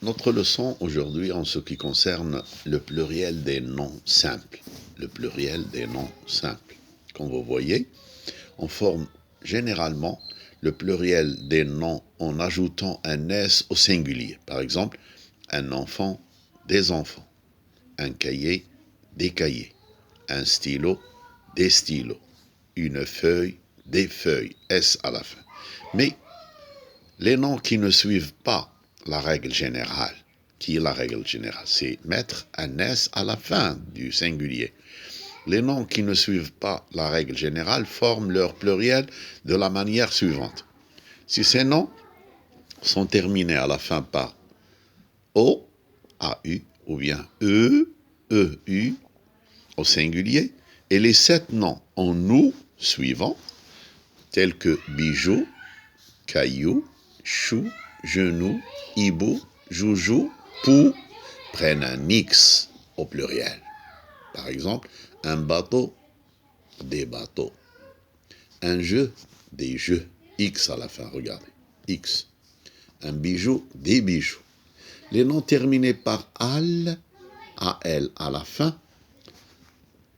Notre leçon aujourd'hui en ce qui concerne le pluriel des noms simples. Le pluriel des noms simples. Comme vous voyez, on forme généralement le pluriel des noms en ajoutant un S au singulier. Par exemple, un enfant, des enfants. Un cahier, des cahiers. Un stylo, des stylos. Une feuille, des feuilles. S à la fin. Mais les noms qui ne suivent pas la règle générale, qui est la règle générale, c'est mettre un S à la fin du singulier. Les noms qui ne suivent pas la règle générale forment leur pluriel de la manière suivante. Si ces noms sont terminés à la fin par O, AU, ou bien EU, au singulier, et les 7 noms en OU suivants, tels que bijoux, caillou, chou, genou, hibou, joujou, pou, prennent un X au pluriel. Par exemple, un bateau, des bateaux. Un jeu, des jeux. X à la fin, regardez. X. Un bijou, des bijoux. Les noms terminés par al, AL à la fin,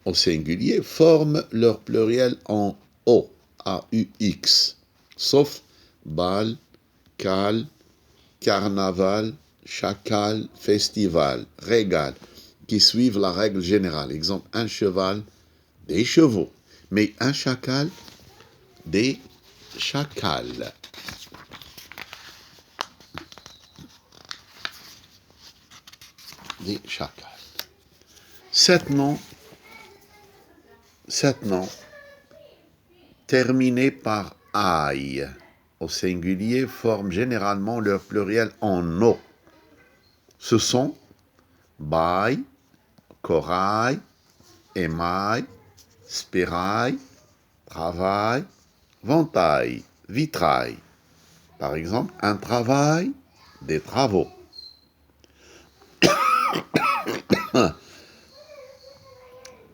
au singulier, forment leur pluriel en O, AUX, sauf bal, cal, carnaval, chacal, festival, régal, qui suivent la règle générale. Exemple, un cheval, des chevaux. Mais un chacal, des chacals. Des chacals. 7 noms terminés par aïe au singulier forment généralement leur pluriel en O. Ce sont bail, corail, émail, spirail, travail, ventail, vitrail. Par exemple, un travail, des travaux.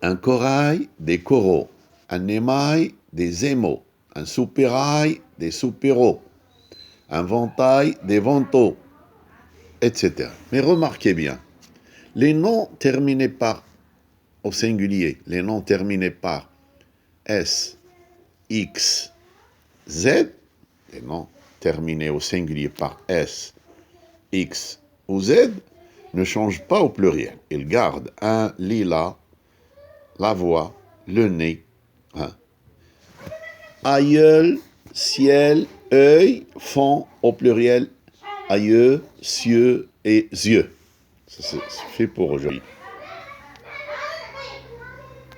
Un corail, des coraux. Un émail, des émaux. Un soupirail, des soupiraux. Un ventail, des vantaux, etc. Mais remarquez bien, les noms terminés par, au singulier, les noms terminés par S, X, Z, les noms terminés au singulier par S, X ou Z, ne changent pas au pluriel. Ils gardent un lilas, la voix, le nez. Aïeul, ciel, œil font au pluriel aïeux, cieux et yeux. Ça, c'est fait pour aujourd'hui.